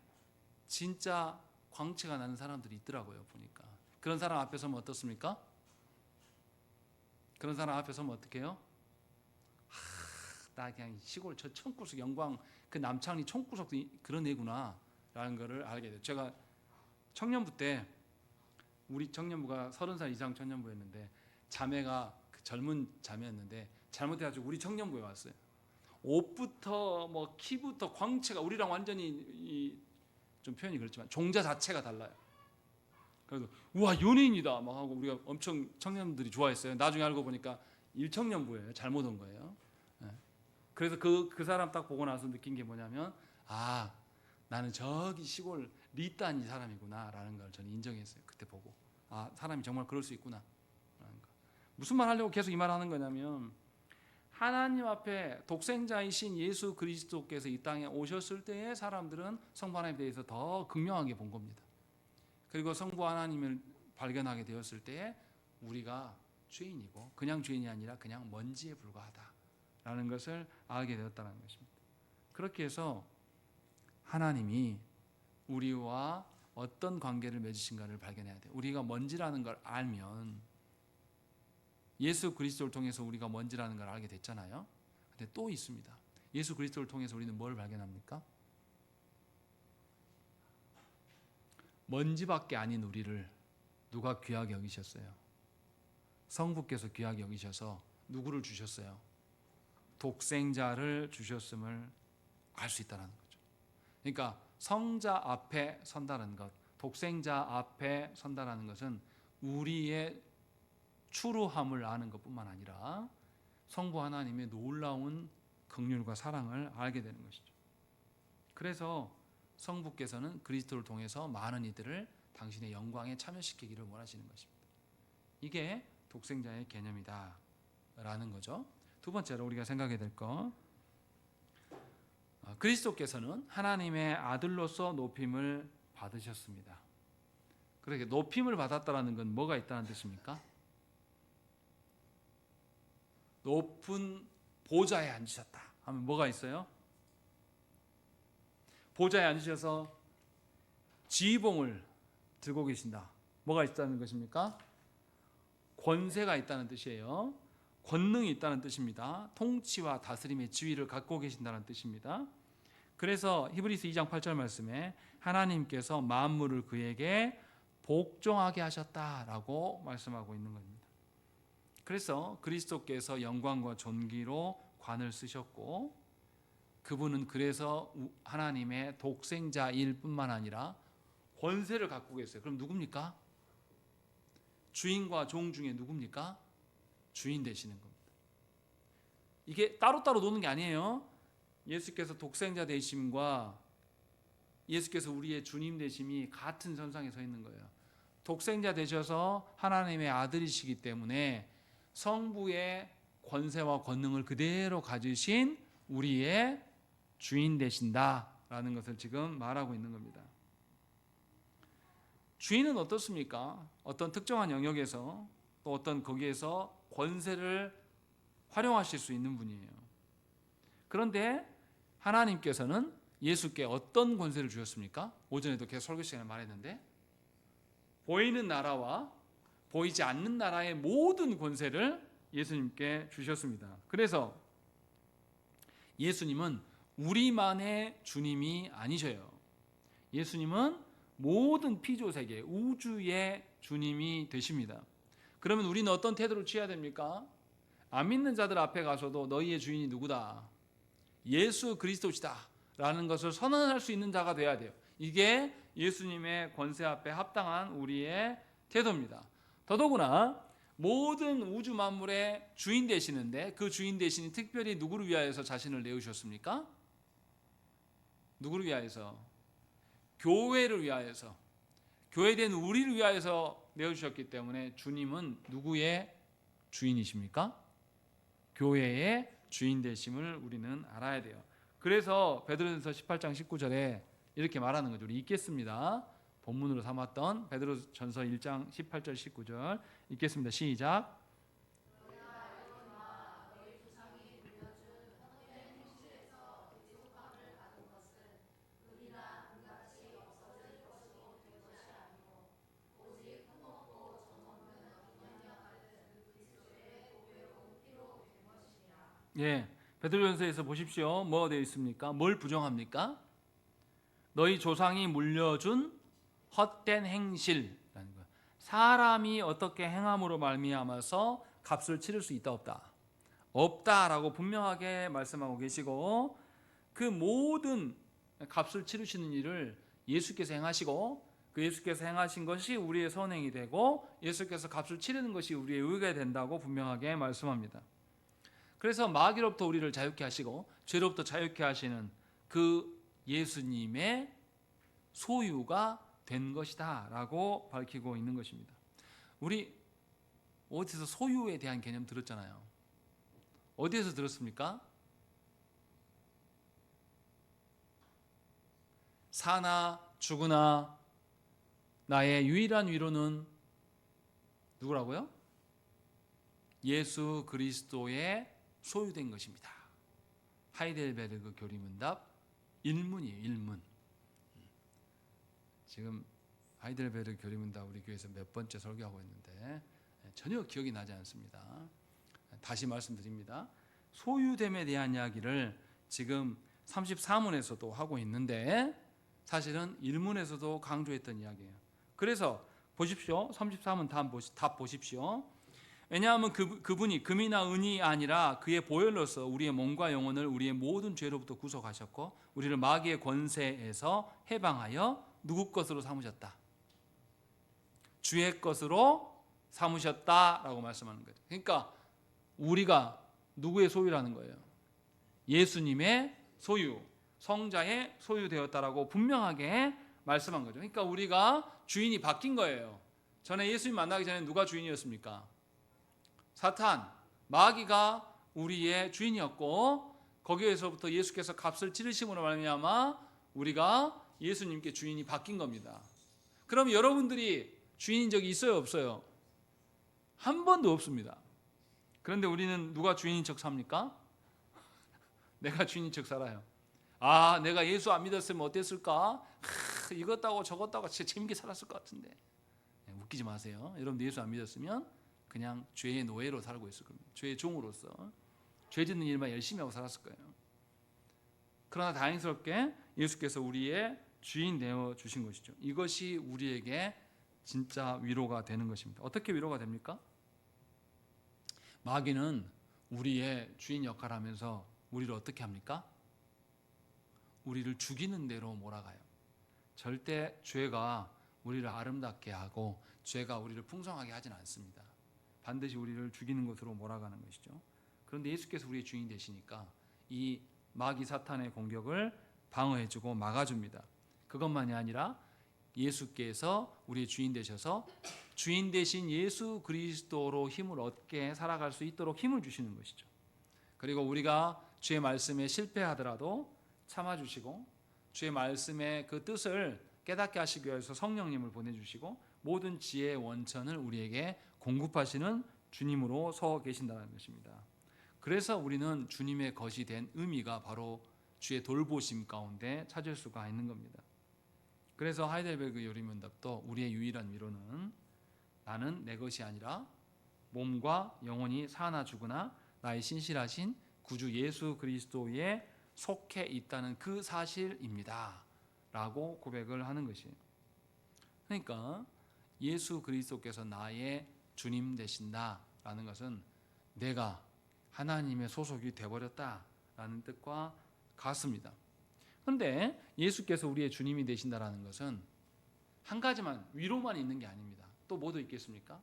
Speaker 1: 진짜 광채가 나는 사람들이 있더라고요. 보니까 그런 사람 앞에 서면 어떻습니까? 그런 사람 앞에 서면 어떻게 해요? 나 그냥 시골 저 청구석 영광 그 남창리 총구석 그런 애구나 라는 거를 알게 돼요. 제가 청년부 때 우리 청년부가 30살 이상 청년부였는데 자매가 그 젊은 자매였는데 잘못해가지고 우리 청년부에 왔어요. 옷부터 뭐 키부터 광채가 우리랑 완전히 좀 표현이 그렇지만 종자 자체가 달라요. 그래서 우와 연예인이다 막 하고 우리가 엄청 청년들이 좋아했어요. 나중에 알고 보니까 1청년부예요. 잘못 온 거예요. 그래서 그 사람 딱 보고 나서 느낀 게 뭐냐면, 아, 나는 저기 시골 리딴 이 사람이구나 라는 걸 저는 인정했어요. 그때 보고, 아, 사람이 정말 그럴 수 있구나 라는 거. 무슨 말 하려고 계속 이 말 하는 거냐면, 하나님 앞에 독생자이신 예수 그리스도께서 이 땅에 오셨을 때의 사람들은 성부 하나님에 대해서 더 극명하게 본 겁니다. 그리고 성부 하나님을 발견하게 되었을 때에 우리가 죄인이고, 그냥 죄인이 아니라 그냥 먼지에 불과하다라는 것을 알게 되었다는 것입니다. 그렇게 해서 하나님이 우리와 어떤 관계를 맺으신가를 발견해야 돼요. 우리가 먼지라는 걸 알면, 예수 그리스도를 통해서 우리가 먼지라는 걸 알게 됐잖아요. 근데 또 있습니다. 예수 그리스도를 통해서 우리는 뭘 발견합니까? 먼지밖에 아닌 우리를 누가 귀하게 여기셨어요? 성부께서 귀하게 여기셔서 누구를 주셨어요? 독생자를 주셨음을 알 수 있다는 거죠. 그러니까 성자 앞에 선다는 것, 독생자 앞에 선다는 것은 우리의 추루함을 아는 것뿐만 아니라 성부 하나님의 놀라운 긍휼과 사랑을 알게 되는 것이죠. 그래서 성부께서는 그리스도를 통해서 많은 이들을 당신의 영광에 참여시키기를 원하시는 것입니다. 이게 독생자의 개념이다 라는 거죠. 두 번째로 우리가 생각해야 될 것, 그리스도께서는 하나님의 아들로서 높임을 받으셨습니다. 그렇게 높임을 받았다는 건 뭐가 있다는 뜻입니까? 높은 보좌에 앉으셨다 하면 뭐가 있어요? 보좌에 앉으셔서 지휘봉을 들고 계신다. 뭐가 있다는 것입니까? 권세가 있다는 뜻이에요. 권능이 있다는 뜻입니다. 통치와 다스림의 지위를 갖고 계신다는 뜻입니다. 그래서 히브리서 2장 8절 말씀에 하나님께서 만물을 그에게 복종하게 하셨다라고 말씀하고 있는 겁니다. 그래서 그리스도께서 영광과 존귀로 관을 쓰셨고, 그분은 그래서 하나님의 독생자일 뿐만 아니라 권세를 갖고 계세요. 그럼 누굽니까? 주인과 종 중에 누굽니까? 주인 되시는 겁니다. 이게 따로따로 노는 게 아니에요. 예수께서 독생자 되심과 예수께서 우리의 주님 되심이 같은 선상에 서 있는 거예요. 독생자 되셔서 하나님의 아들이시기 때문에 성부의 권세와 권능을 그대로 가지신 우리의 주인 되신다라는 것을 지금 말하고 있는 겁니다. 주인은 어떻습니까? 어떤 특정한 영역에서 또 어떤 거기에서 권세를 활용하실 수 있는 분이에요. 그런데 하나님께서는 예수께 어떤 권세를 주셨습니까? 오전에도 계속 설교 시간에 말했는데, 보이는 나라와 보이지 않는 나라의 모든 권세를 예수님께 주셨습니다. 그래서 예수님은 우리만의 주님이 아니셔요. 예수님은 모든 피조세계, 우주의 주님이 되십니다. 그러면 우리는 어떤 태도를 취해야 됩니까? 안 믿는 자들 앞에 가서도 너희의 주인이 누구다? 예수 그리스도시다 라는 것을 선언할 수 있는 자가 돼야 돼요. 이게 예수님의 권세 앞에 합당한 우리의 태도입니다. 더더구나 모든 우주 만물의 주인 되시는데, 그 주인 되시니 특별히 누구를 위하여서 자신을 내으셨습니까? 누구를 위하여서? 교회를 위하여서, 교회된 우리를 위하여서 내어주셨기 때문에 주님은 누구의 주인이십니까? 교회의 주인 되심을 우리는 알아야 돼요. 그래서 베드로전서 18장 19절에 이렇게 말하는 거죠. 우리 읽겠습니다. 본문으로 삼았던 베드로전서 1장 18절 19절 읽겠습니다. 시작. 예, 베드로전서에서 보십시오. 뭐가 되어 있습니까? 뭘 부정합니까? 너희 조상이 물려준 헛된 행실라는 거예요. 사람이 어떻게 행함으로 말미암아서 값을 치를 수 있다 없다? 없다라고 분명하게 말씀하고 계시고, 그 모든 값을 치르시는 일을 예수께서 행하시고, 그 예수께서 행하신 것이 우리의 선행이 되고, 예수께서 값을 치르는 것이 우리의 의가 된다고 분명하게 말씀합니다. 그래서 마귀로부터 우리를 자유케 하시고 죄로부터 자유케 하시는 그 예수님의 소유가 된 것이다 라고 밝히고 있는 것입니다. 우리 어디서 소유에 대한 개념 들었잖아요. 어디에서 들었습니까? 사나 죽으나 나의 유일한 위로는 누구라고요? 예수 그리스도의 소유된 것입니다. 하이델베르그 교리문답 1문이에요. 1문. 지금 하이델베르그 교리문답 우리 교회에서 몇 번째 설교하고 있는데 전혀 기억이 나지 않습니다. 다시 말씀드립니다. 소유됨에 대한 이야기를 지금 34문에서도 하고 있는데 사실은 1문에서도 강조했던 이야기예요. 그래서 보십시오. 33문 답 보십시오. 왜냐하면 그분이 금이나 은이 아니라 그의 보혈로서 우리의 몸과 영혼을 우리의 모든 죄로부터 구속하셨고 우리를 마귀의 권세에서 해방하여 누구 것으로 삼으셨다? 주의 것으로 삼으셨다라고 말씀하는 거죠. 그러니까 우리가 누구의 소유라는 거예요? 예수님의 소유, 성자의 소유되었다라고 분명하게 말씀한 거죠. 그러니까 우리가 주인이 바뀐 거예요. 전에 예수님 만나기 전에 누가 주인이었습니까? 사탄, 마귀가 우리의 주인이었고 거기에서부터 예수께서 값을 치르심으로 말미암아 우리가 예수님께 주인이 바뀐 겁니다. 그럼 여러분들이 주인인 적이 있어요, 없어요? 한 번도 없습니다. 그런데 우리는 누가 주인인 척 삽니까? 내가 주인인 척 살아요. 아, 내가 예수 안 믿었으면 어땠을까? 이것다고 저것다고 진짜 재밌게 살았을 것 같은데. 웃기지 마세요. 여러분들 예수 안 믿었으면 그냥 죄의 노예로 살고 있을 겁니다. 죄의 종으로서 죄 짓는 일만 열심히 하고 살았을 거예요. 그러나 다행스럽게 예수께서 우리의 주인 되어 주신 것이죠. 이것이 우리에게 진짜 위로가 되는 것입니다. 어떻게 위로가 됩니까? 마귀는 우리의 주인 역할을 하면서 우리를 어떻게 합니까? 우리를 죽이는 대로 몰아가요. 절대 죄가 우리를 아름답게 하고 죄가 우리를 풍성하게 하진 않습니다. 반드시 우리를 죽이는 것으로 몰아가는 것이죠. 그런데 예수께서 우리의 주인이 되시니까 이 마귀 사탄의 공격을 방어해주고 막아줍니다. 그것만이 아니라 예수께서 우리의 주인 되셔서 주인 되신 예수 그리스도로 힘을 얻게 살아갈 수 있도록 힘을 주시는 것이죠. 그리고 우리가 주의 말씀에 실패하더라도 참아주시고 주의 말씀의 그 뜻을 깨닫게 하시기 위해서 성령님을 보내주시고 모든 지혜의 원천을 우리에게 공급하시는 주님으로 서 계신다는 것입니다. 그래서 우리는 주님의 것이 된 의미가 바로 주의 돌보심 가운데 찾을 수가 있는 겁니다. 그래서 하이델베르그 요리문답도 우리의 유일한 위로는 나는 내 것이 아니라 몸과 영혼이 사나 죽으나 나의 신실하신 구주 예수 그리스도에 속해 있다는 그 사실입니다 라고 고백을 하는 것이에요. 그러니까 예수 그리스도께서 나의 주님 되신다라는 것은 내가 하나님의 소속이 되어버렸다라는 뜻과 같습니다. 그런데 예수께서 우리의 주님이 되신다라는 것은 한 가지만 위로만 있는 게 아닙니다. 또 뭐도 있겠습니까?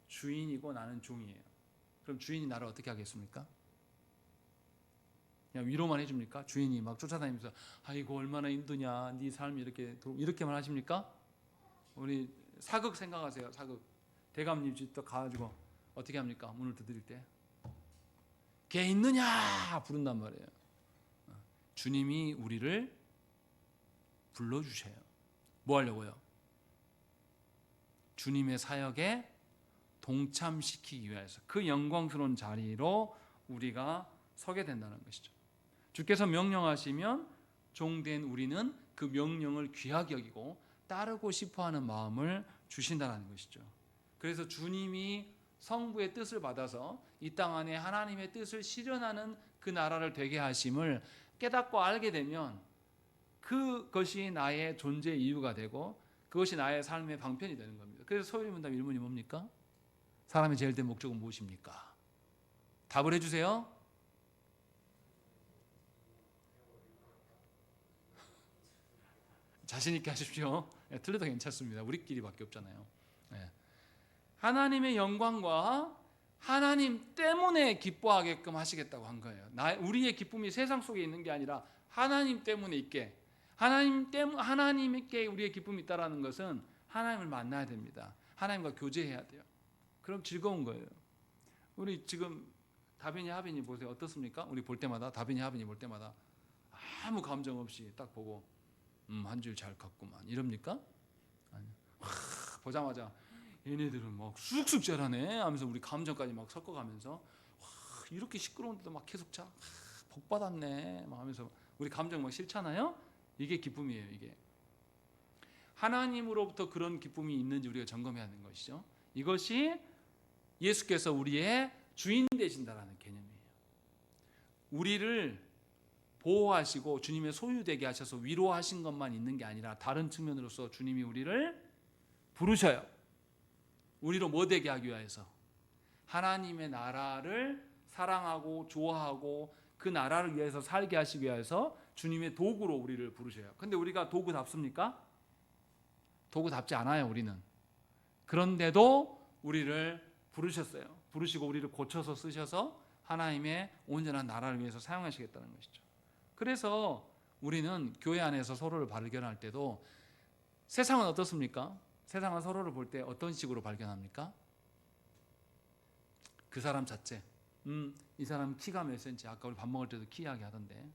Speaker 1: 주인이고 나는 종이에요. 그럼 주인이 나를 어떻게 하겠습니까? 그냥 위로만 해줍니까? 주인이 막 쫓아다니면서 아이고 얼마나 힘드냐 네 삶이 이렇게만 하십니까? 우리 사극 생각하세요. 사극 대감님 집 가가지고 어떻게 합니까? 문을 두드릴 때 개 있느냐 부른단 말이에요. 주님이 우리를 불러주셔요. 뭐 하려고요? 주님의 사역에 동참시키기 위해서 그 영광스러운 자리로 우리가 서게 된다는 것이죠. 주께서 명령하시면 종된 우리는 그 명령을 귀하게 여기고 따르고 싶어하는 마음을 주신다는 것이죠. 그래서 주님이 성부의 뜻을 받아서 이 땅 안에 하나님의 뜻을 실현하는 그 나라를 되게 하심을 깨닫고 알게 되면 그것이 나의 존재 이유가 되고 그것이 나의 삶의 방편이 되는 겁니다. 그래서 소유문답 1문이 뭡니까? 사람의 제일 된 목적은 무엇입니까? 답을 해주세요. 자신 있게 하십시오. 틀려도 괜찮습니다. 우리끼리밖에 없잖아요. 하나님의 영광과 하나님 때문에 기뻐하게끔 하시겠다고 한 거예요. 우리의 기쁨이 세상 속에 있는 게 아니라 하나님 때문에 있게, 하나님께 우리의 기쁨이 있다라는 것은 하나님을 만나야 됩니다. 하나님과 교제해야 돼요. 그럼 즐거운 거예요. 우리 지금 다빈이 하빈이 보세요. 어떻습니까? 우리 볼 때마다, 다빈이 하빈이 볼 때마다 아무 감정 없이 딱 보고 한 줄 잘 갔구만 이럽니까? 아니. 보자마자 얘네들은 막 쑥쑥 자라네 하면서 우리 감정까지 막 섞어가면서 와, 이렇게 시끄러운데도 막 계속 자, 복 받았네 막 하면서 우리 감정 막 싫잖아요. 이게 기쁨이에요. 이게 하나님으로부터 그런 기쁨이 있는지 우리가 점검해야 하는 것이죠. 이것이 예수께서 우리의 주인 되신다라는 개념이에요. 우리를 보호하시고 주님의 소유되게 하셔서 위로하신 것만 있는 게 아니라 다른 측면으로서 주님이 우리를 부르셔요. 우리로 뭐 되게 하기 위해서? 하나님의 나라를 사랑하고 좋아하고 그 나라를 위해서 살게 하시기 위해서 주님의 도구로 우리를 부르셔요. 근데 우리가 도구답습니까? 도구답지 않아요. 우리는. 그런데도 우리를 부르셨어요. 부르시고 우리를 고쳐서 쓰셔서 하나님의 온전한 나라를 위해서 사용하시겠다는 것이죠. 그래서 우리는 교회 안에서 서로를 발견할 때도 세상은 어떻습니까? 세상은 서로를 볼 때 어떤 식으로 발견합니까? 그 사람 자체. 이 사람 키가 몇 센치? 아까 우리 밥 먹을 때도 키 이야기 하던데.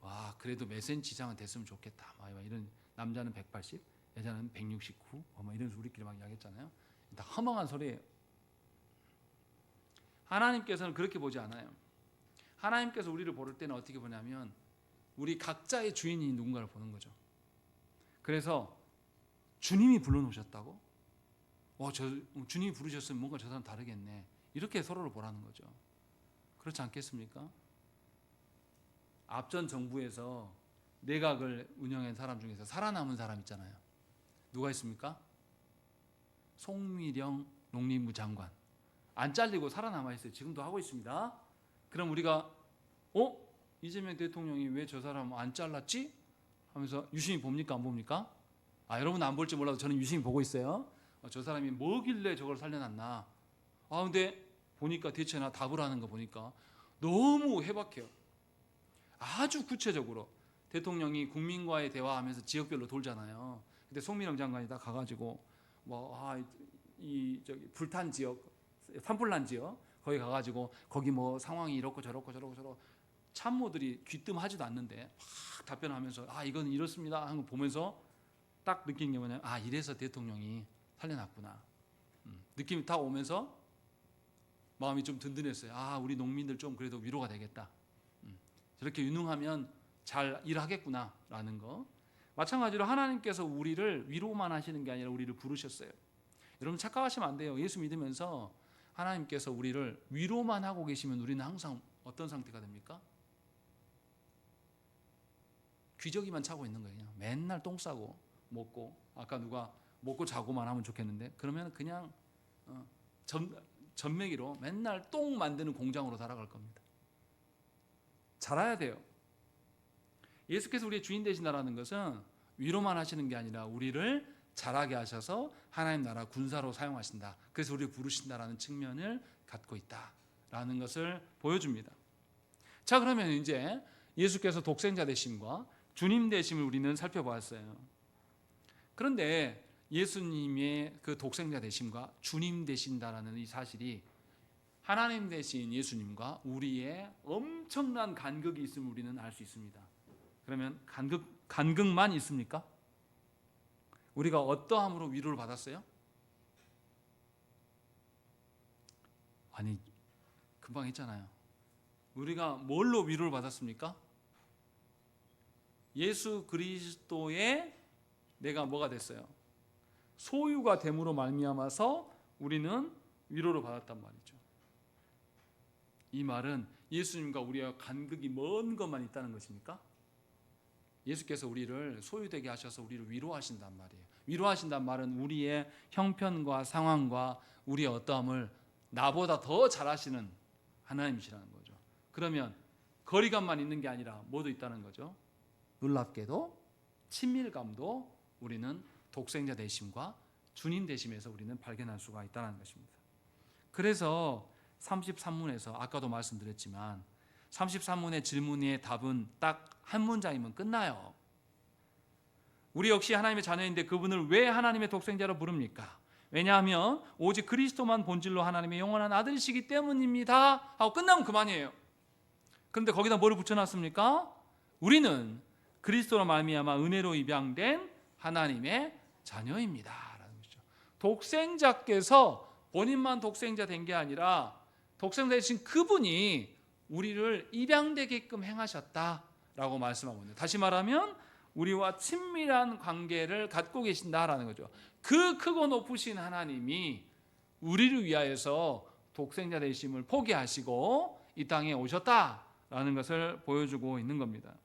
Speaker 1: 와, 그래도 몇 센치 이상은 됐으면 좋겠다. 막 이런 남자는 180, 여자는 169. 막 이런 우리끼리 막 이야기했잖아요. 다 허망한 소리예요. 하나님께서는 그렇게 보지 않아요. 하나님께서 우리를 볼 때는 어떻게 보냐면 우리 각자의 주인이 누군가를 보는 거죠. 그래서 주님이 불러놓으셨다고? 주님이 부르셨으면 뭔가 저 사람 다르겠네. 이렇게 서로를 보라는 거죠. 그렇지 않겠습니까? 앞전 정부에서 내각을 운영한 사람 중에서 살아남은 사람 있잖아요. 누가 있습니까? 송미령 농림부 장관. 안 잘리고 살아남아 있어요. 지금도 하고 있습니다. 그럼 우리가 이재명 대통령이 왜 저 사람 안 잘랐지? 하면서 유심히 봅니까? 안 봅니까? 여러분 안 볼지 몰라도 저는 유심히 보고 있어요. 저 사람이 뭐길래 저걸 살려놨나? 근데 보니까 대체나 답을 하는 거 보니까 너무 해박해요. 아주 구체적으로 대통령이 국민과의 대화하면서 지역별로 돌잖아요. 근데 송민영 장관이 다 가가지고 저기 불탄 지역, 산불난 지역 거기 가가지고 거기 뭐 상황이 이렇고 저렇고 참모들이 귀뜸하지도 않는데 막 답변하면서 이건 이렇습니다 하는 거 보면서 딱 느낀 게 뭐냐면 이래서 대통령이 살려놨구나. 느낌이 딱 오면서 마음이 좀 든든했어요. 우리 농민들 좀 그래도 위로가 되겠다. 저렇게 유능하면 잘 일하겠구나라는 거. 마찬가지로 하나님께서 우리를 위로만 하시는 게 아니라 우리를 부르셨어요. 여러분 착각하시면 안 돼요. 예수 믿으면서 하나님께서 우리를 위로만 하고 계시면 우리는 항상 어떤 상태가 됩니까? 귀저귀만 차고 있는 거예요. 맨날 똥 싸고 먹고, 아까 누가 먹고 자고만 하면 좋겠는데 그러면 그냥 전매기로 맨날 똥 만드는 공장으로 살아갈 겁니다. 자라야 돼요. 예수께서 우리의 주인 되신다라는 것은 위로만 하시는 게 아니라 우리를 자라게 하셔서 하나님 나라 군사로 사용하신다. 그래서 우리를 부르신다라는 측면을 갖고 있다라는 것을 보여줍니다. 자, 그러면 이제 예수께서 독생자 되심과 주님 되심을 우리는 살펴보았어요. 그런데 예수님의 그 독생자 되심과 주님 되신다라는 이 사실이 하나님 되신 예수님과 우리의 엄청난 간극이 있음을 우리는 알 수 있습니다. 그러면 간극만 있습니까? 우리가 어떠함으로 위로를 받았어요? 금방 했잖아요. 우리가 뭘로 위로를 받았습니까? 예수 그리스도의 내가 뭐가 됐어요? 소유가 됨으로 말미암아서 우리는 위로를 받았단 말이죠. 이 말은 예수님과 우리와 간극이 먼 것만 있다는 것입니까? 예수께서 우리를 소유되게 하셔서 우리를 위로하신단 말이에요. 위로하신단 말은 우리의 형편과 상황과 우리의 어떠함을 나보다 더 잘하시는 하나님이시라는 거죠. 그러면 거리감만 있는 게 아니라 뭐도 있다는 거죠. 놀랍게도 친밀감도 우리는 독생자 되심과 주님 되심에서 우리는 발견할 수가 있다는 것입니다. 그래서 33문에서 아까도 말씀드렸지만 33문의 질문의 답은 딱 한 문장이면 끝나요. 우리 역시 하나님의 자녀인데 그분을 왜 하나님의 독생자로 부릅니까? 왜냐하면 오직 그리스도만 본질로 하나님의 영원한 아들이시기 때문입니다 하고 끝나면 그만이에요. 그런데 거기다 뭐를 붙여놨습니까? 우리는 그리스도로 말미암아 은혜로 입양된 하나님의 자녀입니다 라는 것이죠. 독생자께서 본인만 독생자 된 게 아니라 독생자 되신 그분이 우리를 입양되게끔 행하셨다라고 말씀하고 있는데, 다시 말하면 우리와 친밀한 관계를 갖고 계신다라는 거죠. 그 크고 높으신 하나님이 우리를 위하여서 독생자 되심을 포기하시고 이 땅에 오셨다라는 것을 보여주고 있는 겁니다.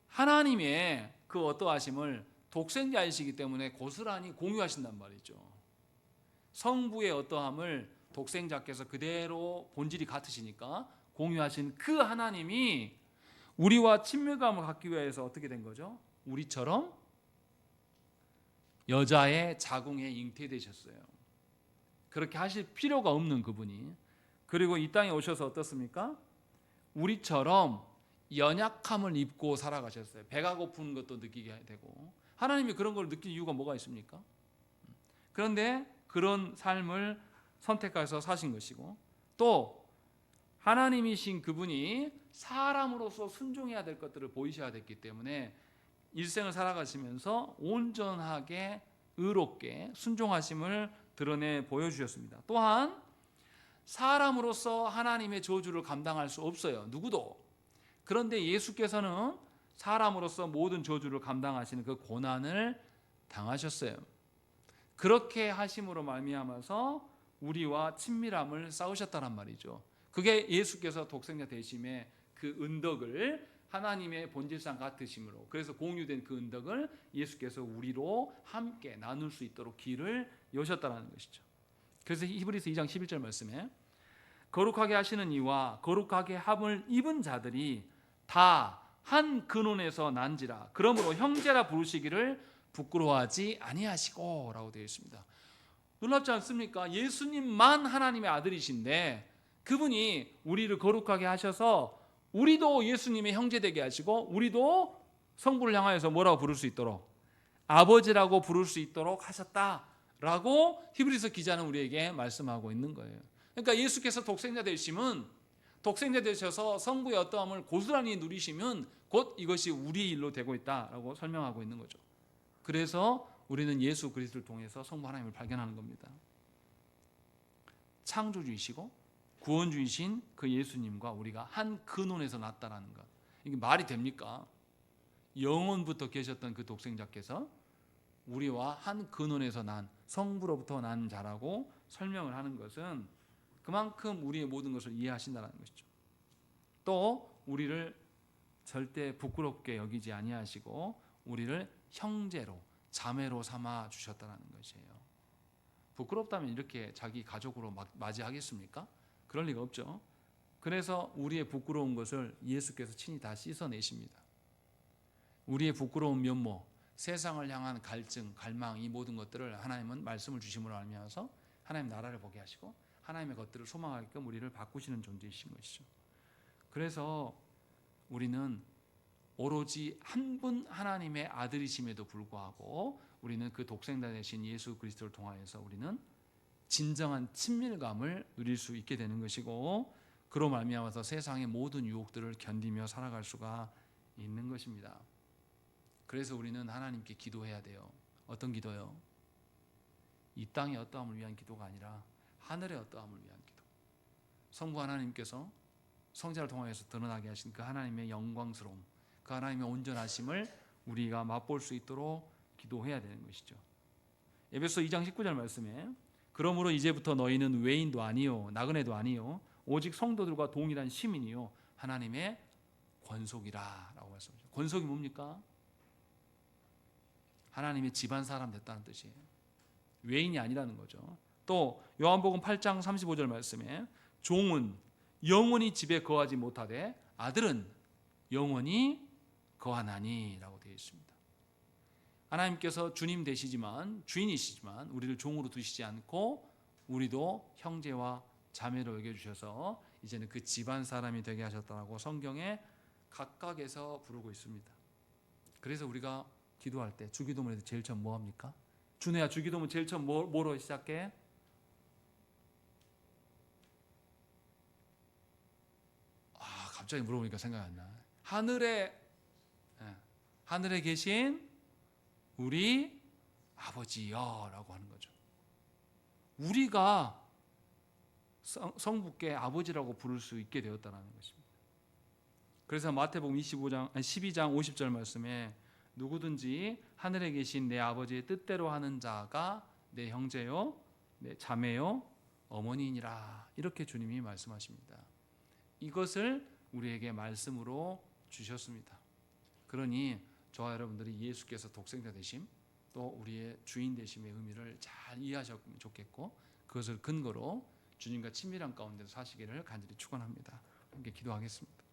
Speaker 1: 하나님의 그 어떠하심을 독생자이시기 때문에 고스란히 공유하신단 말이죠. 성부의 어떠함을 독생자께서 그대로 본질이 같으시니까 공유하신 그 하나님이 우리와 친밀감을 갖기 위해서 어떻게 된 거죠? 우리처럼 여자의 자궁에 잉태되셨어요. 그렇게 하실 필요가 없는 그분이, 그리고 이 땅에 오셔서 어떻습니까? 우리처럼 연약함을 입고 살아가셨어요. 배가 고픈 것도 느끼게 되고. 하나님이 그런 걸 느낄 이유가 뭐가 있습니까? 그런데 그런 삶을 선택해서 사신 것이고, 또 하나님이신 그분이 사람으로서 순종해야 될 것들을 보이셔야 됐기 때문에 일생을 살아가시면서 온전하게 의롭게 순종하심을 드러내 보여주셨습니다. 또한 사람으로서 하나님의 저주를 감당할 수 없어요, 누구도. 그런데 예수께서는 사람으로서 모든 저주를 감당하시는 그 고난을 당하셨어요. 그렇게 하심으로 말미암아서 우리와 친밀함을 쌓으셨다란 말이죠. 그게 예수께서 독생자 되심의 그 은덕을 하나님의 본질상 같으심으로, 그래서 공유된 그 은덕을 예수께서 우리로 함께 나눌 수 있도록 길을 여셨다는 것이죠. 그래서 히브리서 2장 11절 말씀에 거룩하게 하시는 이와 거룩하게 함을 입은 자들이 다 한 근원에서 난지라 그러므로 형제라 부르시기를 부끄러워하지 아니하시고 라고 되어 있습니다. 놀랍지 않습니까? 예수님만 하나님의 아들이신데 그분이 우리를 거룩하게 하셔서 우리도 예수님의 형제 되게 하시고 우리도 성부를 향하여서 뭐라고 부를 수 있도록, 아버지라고 부를 수 있도록 하셨다라고 히브리서 기자는 우리에게 말씀하고 있는 거예요. 그러니까 예수께서 독생자 되심은 독생자 되셔서 성부의 어떠함을 고스란히 누리시면 곧 이것이 우리 일로 되고 있다라고 설명하고 있는 거죠. 그래서 우리는 예수 그리스도를 통해서 성부 하나님을 발견하는 겁니다. 창조주이시고 구원주이신 그 예수님과 우리가 한 근원에서 났다라는 것, 이게 말이 됩니까? 영원부터 계셨던 그 독생자께서 우리와 한 근원에서 난 성부로부터 난 자라고 설명을 하는 것은 그만큼 우리의 모든 것을 이해하신다는 것이죠. 또 우리를 절대 부끄럽게 여기지 아니하시고 우리를 형제로 자매로 삼아 주셨다는 것이에요. 부끄럽다면 이렇게 자기 가족으로 맞이하겠습니까? 그럴 리가 없죠. 그래서 우리의 부끄러운 것을 예수께서 친히 다 씻어내십니다. 우리의 부끄러운 면모, 세상을 향한 갈증, 갈망, 이 모든 것들을 하나님은 말씀을 주심으로 알면서 하나님 나라를 보게 하시고 하나님의 것들을 소망하게끔 우리를 바꾸시는 존재이신 것이죠. 그래서 우리는 오로지 한 분 하나님의 아들이심에도 불구하고 우리는 그 독생자 되신 예수 그리스도를 통하여서 우리는 진정한 친밀감을 누릴 수 있게 되는 것이고, 그로 말미암아서 세상의 모든 유혹들을 견디며 살아갈 수가 있는 것입니다. 그래서 우리는 하나님께 기도해야 돼요. 어떤 기도요? 이 땅의 어떠함을 위한 기도가 아니라 하늘의 어떠함을 위한 기도. 성부 하나님께서 성자를 통하여서 드러나게 하신 그 하나님의 영광스러움, 그 하나님의 온전하심을 우리가 맛볼 수 있도록 기도해야 되는 것이죠. 에베소 2장 19절 말씀에 그러므로 이제부터 너희는 외인도 아니요 나그네도 아니요 오직 성도들과 동일한 시민이요 하나님의 권속이라 라고 말씀하셨죠. 권속이 뭡니까? 하나님의 집안 사람 됐다는 뜻이에요. 외인이 아니라는 거죠. 또 요한복음 8장 35절 말씀에 종은 영원히 집에 거하지 못하되 아들은 영원히 거하나니 라고 되어 있습니다. 하나님께서 주님 되시지만 주인이시지만 우리를 종으로 두시지 않고 우리도 형제와 자매로 여겨주셔서 이제는 그 집안 사람이 되게 하셨다고 성경에 각각에서 부르고 있습니다. 그래서 우리가 기도할 때 주기도문에서 제일 처음 뭐 합니까? 준혜야, 주기도문 제일 처음 뭐로 시작해? 갑자기 물어보니까 생각이 안 나. 하늘에 계신 우리 아버지여라고 하는 거죠. 우리가 성부께 아버지라고 부를 수 있게 되었다는 것입니다. 그래서 마태복음 12장 50절 말씀에 누구든지 하늘에 계신 내 아버지의 뜻대로 하는 자가 내 형제요, 내 자매요, 어머니니라, 이렇게 주님이 말씀하십니다. 이것을 우리에게 말씀으로 주셨습니다. 그러니 저와 여러분들이 예수께서 독생자 되심, 또 우리의 주인 되심의 의미를 잘 이해하셨으면 좋겠고, 그것을 근거로 주님과 친밀한 가운데 사시기를 간절히 축원합니다. 함께 기도하겠습니다.